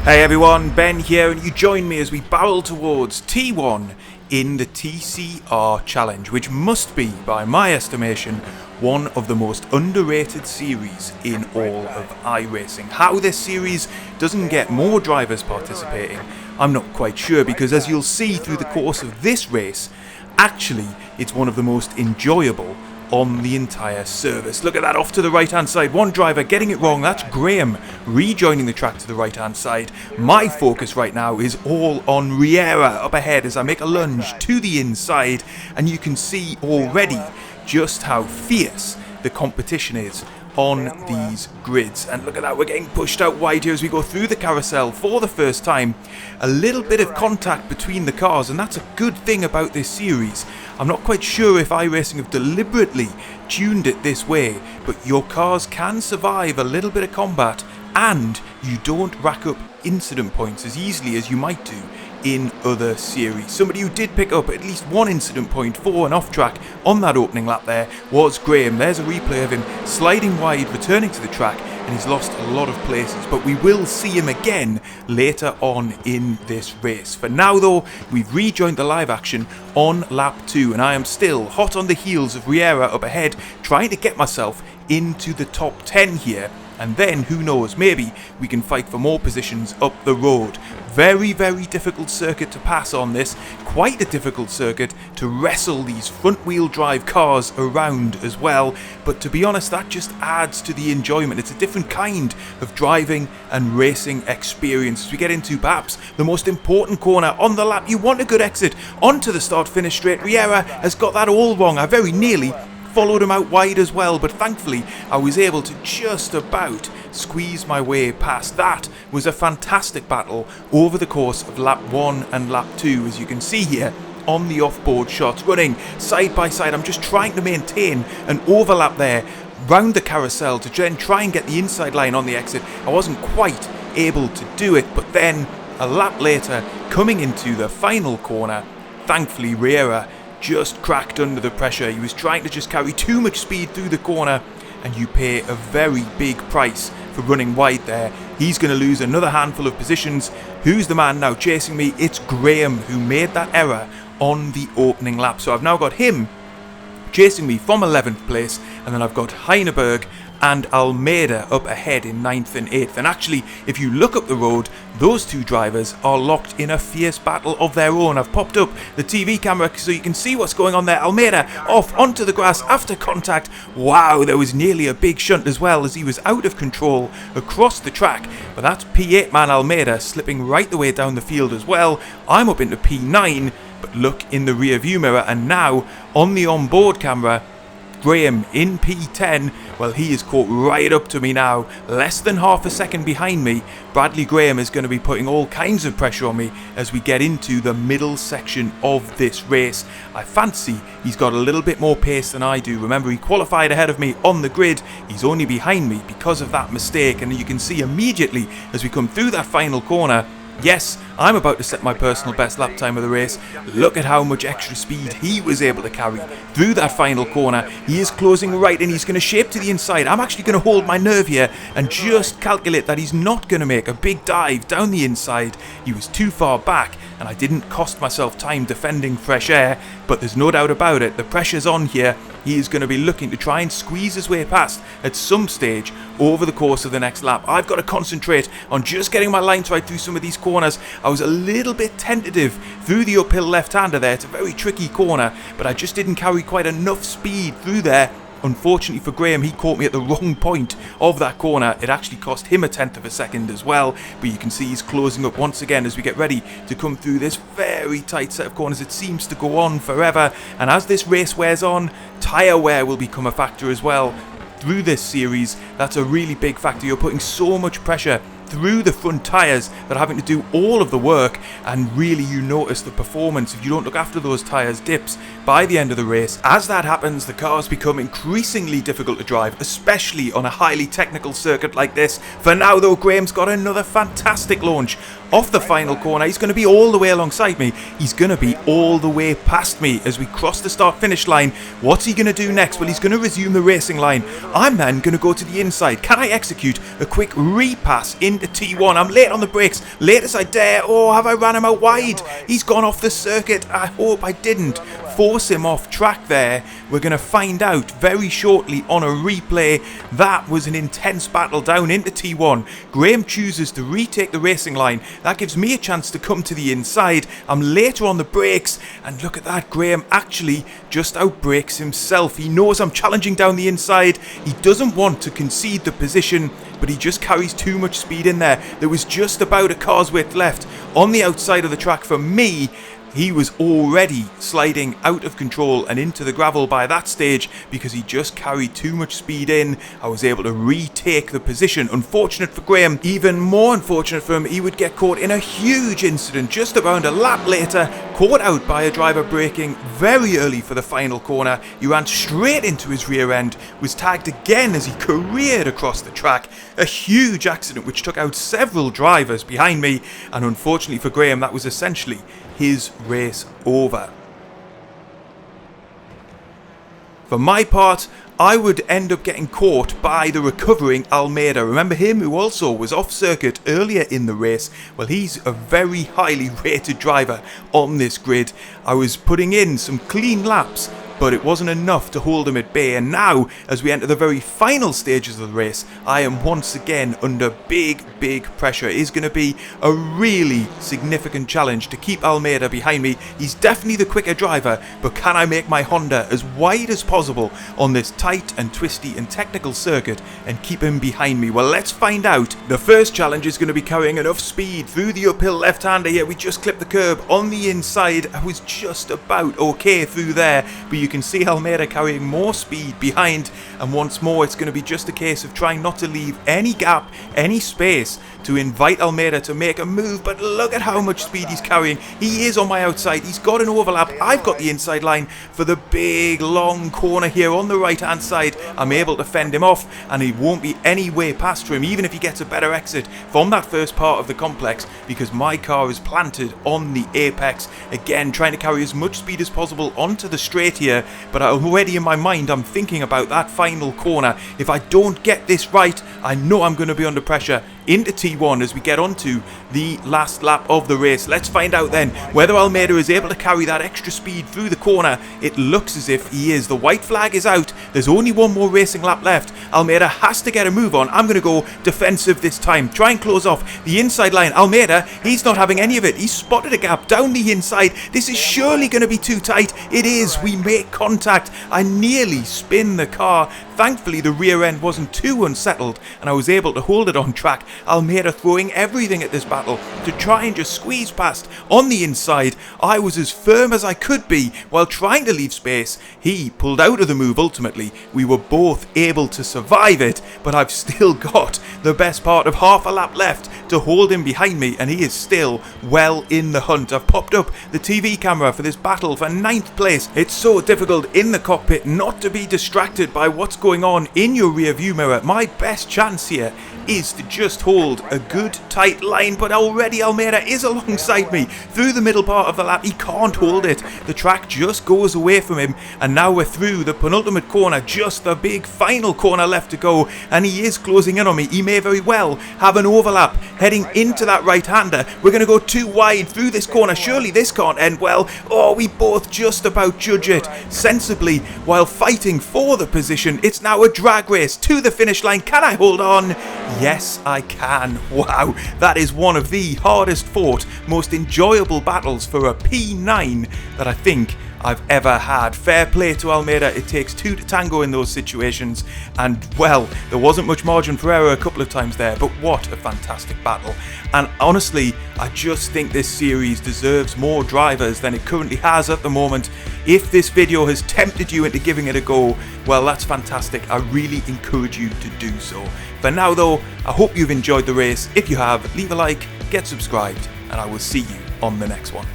Hey everyone, Ben here, and you join me as we barrel towards T1 in the TCR Challenge, which must be, by my estimation, one of the most underrated series in all of iRacing. How this series doesn't get more drivers participating, I'm not quite sure, because as you'll see through the course of this race, actually it's one of the most enjoyable on the entire service. Look at that, off to the right hand side, one driver getting it wrong. That's Graham rejoining the track to the right hand side. My focus right now is all on Riera up ahead as I make a lunge to the inside, and you can see already just how fierce the competition is on these grids. And look at that, we're getting pushed out wide here as we go through the carousel for the first time. A little bit of contact between the cars, and that's a good thing about this series. I'm not quite sure if iRacing have deliberately tuned it this way, but your cars can survive a little bit of combat and you don't rack up incident points as easily as you might do in other series. Somebody who did pick up at least one incident point for an off track on that opening lap there was Graham. There's a replay of him sliding wide, returning to the track, and he's lost a lot of places, but we will see him again later on in this race. For now though, we've rejoined the live action on lap 2, and I am still hot on the heels of Riera up ahead, trying to get myself into the top 10 here. And then, who knows, maybe we can fight for more positions up the road. Very, very difficult circuit to pass on this. Quite a difficult circuit to wrestle these front wheel drive cars around as well. But to be honest, that just adds to the enjoyment. It's a different kind of driving and racing experience. As we get into perhaps the most important corner on the lap, you want a good exit onto the start-finish straight. Riera has got that all wrong. I very nearly followed him out wide as well, but thankfully I was able to just about squeeze my way past. That was a fantastic battle over the course of lap 1 and lap 2, as you can see here on the off-board shots, running side by side. I'm just trying to maintain an overlap there round the carousel to then try and get the inside line on the exit. I wasn't quite able to do it, but then a lap later, coming into the final corner, thankfully Riera just cracked under the pressure. He was trying to just carry too much speed through the corner, and you pay a very big price for running wide there. He's going to lose another handful of positions. Who's the man now chasing me? It's Graham, who made that error on the opening lap. So I've now got him chasing me from 11th place, and then I've got Heineberg and Almeida up ahead in 9th and 8th. And actually, if you look up the road, those two drivers are locked in a fierce battle of their own. I've popped up the TV camera so you can see what's going on there. Almeida off onto the grass after contact. Wow, there was nearly a big shunt as well as he was out of control across the track. But that's P8 man Almeida slipping right the way down the field as well. I'm up into P9, but look in the rear view mirror, and now on the onboard camera, Graham in P10, well, he is caught right up to me now, less than half a second behind me. Bradley Graham is going to be putting all kinds of pressure on me as we get into the middle section of this race. I fancy he's got a little bit more pace than I do. Remember, he qualified ahead of me on the grid. He's only behind me because of that mistake, and you can see immediately as we come through that final corner, yes, I'm about to set my personal best lap time of the race. Look at how much extra speed he was able to carry through that final corner. He is closing right, and he's going to shape to the inside. I'm actually going to hold my nerve here and just calculate that he's not going to make a big dive down the inside. He was too far back, and I didn't cost myself time defending fresh air, but there's no doubt about it. The pressure's on here. He is going to be looking to try and squeeze his way past at some stage over the course of the next lap. I've got to concentrate on just getting my lines right through some of these corners. I was a little bit tentative through the uphill left-hander there. It's a very tricky corner, but I just didn't carry quite enough speed through there. Unfortunately for Graham, he caught me at the wrong point of that corner. It actually cost him a tenth of a second as well, but you can see he's closing up once again as we get ready to come through this very tight set of corners. It seems to go on forever, and as this race wears on, tyre wear will become a factor as well. Through this series, that's a really big factor. You're putting so much pressure through the front tyres that are having to do all of the work, and really you notice the performance, if you don't look after those tyres, dips by the end of the race. As that happens, the cars become increasingly difficult to drive, especially on a highly technical circuit like this. For now though, Graham's got another fantastic launch off the final corner. He's going to be all the way alongside me. He's going to be all the way past me as we cross the start-finish line. What's he going to do next? Well, he's going to resume the racing line. I'm then going to go to the inside. Can I execute a quick repass in into T1. I'm late on the brakes, late as I dare. Oh, have I ran him out wide? He's gone off the circuit. I hope I didn't force him off track there. We're going to find out very shortly on a replay. That was an intense battle down into T1. Graham chooses to retake the racing line. That gives me a chance to come to the inside. I'm later on the brakes, and look at that, Graham actually just outbrakes himself. He knows I'm challenging down the inside. He doesn't want to concede the position, but he just carries too much speed in there. There was just about a car's width left on the outside of the track for me. He was already sliding out of control and into the gravel by that stage because he just carried too much speed in. I was able to retake the position. Unfortunate for Graham, even more unfortunate for him, he would get caught in a huge incident just around a lap later, caught out by a driver braking very early for the final corner. He ran straight into his rear end, was tagged again as he careered across the track. A huge accident which took out several drivers behind me, and unfortunately for Graham, that was essentially his race over. For my part, I would end up getting caught by the recovering Almeida. Remember him, who also was off circuit earlier in the race? Well, he's a very highly rated driver on this grid. I was putting in some clean laps, but it wasn't enough to hold him at bay. And now, as we enter the very final stages of the race, I am once again under big pressure. It is going to be a really significant challenge to keep Almeida behind me. He's definitely the quicker driver, but can I make my Honda as wide as possible on this tight and twisty and technical circuit and keep him behind me? Well, let's find out. The first challenge is going to be carrying enough speed through the uphill left-hander here. We just clipped the curb on the inside. I was just about okay through there, but you can see Almeida carrying more speed behind, and once more it's going to be just a case of trying not to leave any gap, any space to invite Almeida to make a move. But look at how much speed he's carrying. He is on my outside. He's got an overlap. I've got the inside line for the big long corner here on the right hand side. I'm able to fend him off, and he won't be any way past for him, even if he gets a better exit from that first part of the complex, because my car is planted on the apex. Again, trying to carry as much speed as possible onto the straight here, but already in my mind I'm thinking about that final corner. If I don't get this right, I know I'm going to be under pressure into T1 as we get onto the last lap of the race. Let's find out then whether Almeida is able to carry that extra speed through the corner. It looks as if he is. The white flag is out. There's only one more racing lap left. Almeida has to get a move on. I'm going to go defensive this time. Try and close off the inside line. Almeida, he's not having any of it. He's spotted a gap down the inside. This is surely going to be too tight. It is. We make contact. I nearly spin the car. Thankfully, the rear end wasn't too unsettled, and I was able to hold it on track. Almeida throwing everything at this battle to try and just squeeze past on the inside. I was as firm as I could be while trying to leave space. He pulled out of the move ultimately. We were both able to survive it, but I've still got the best part of half a lap left to hold him behind me, and he is still well in the hunt. I've popped up the TV camera for this battle for 9th place. It's so difficult in the cockpit not to be distracted by what's going on in your rear view mirror. My best chance here is to just hold a good tight line, but already Almeida is alongside me through the middle part of the lap. He can't hold it. The track just goes away from him, and now we're through the penultimate corner, just the big final corner left to go, and he is closing in on me. He may very well have an overlap heading into that right-hander. We're going to go too wide through this corner. Surely this can't end well. Oh, we both just about judge it sensibly while fighting for the position. It's now a drag race to the finish line. Can I hold on? Yes, I can. Wow, that is one of the hardest fought, most enjoyable battles for a P9 that I think I've ever had. Fair play to Almeida. It takes two to tango in those situations, and well, there wasn't much margin for error a couple of times there, but what a fantastic battle. And honestly, I just think this series deserves more drivers than it currently has at the moment. If this video has tempted you into giving it a go, well, that's fantastic. I really encourage you to do so. For now though, I hope you've enjoyed the race. If you have, leave a like, get subscribed, and I will see you on the next one.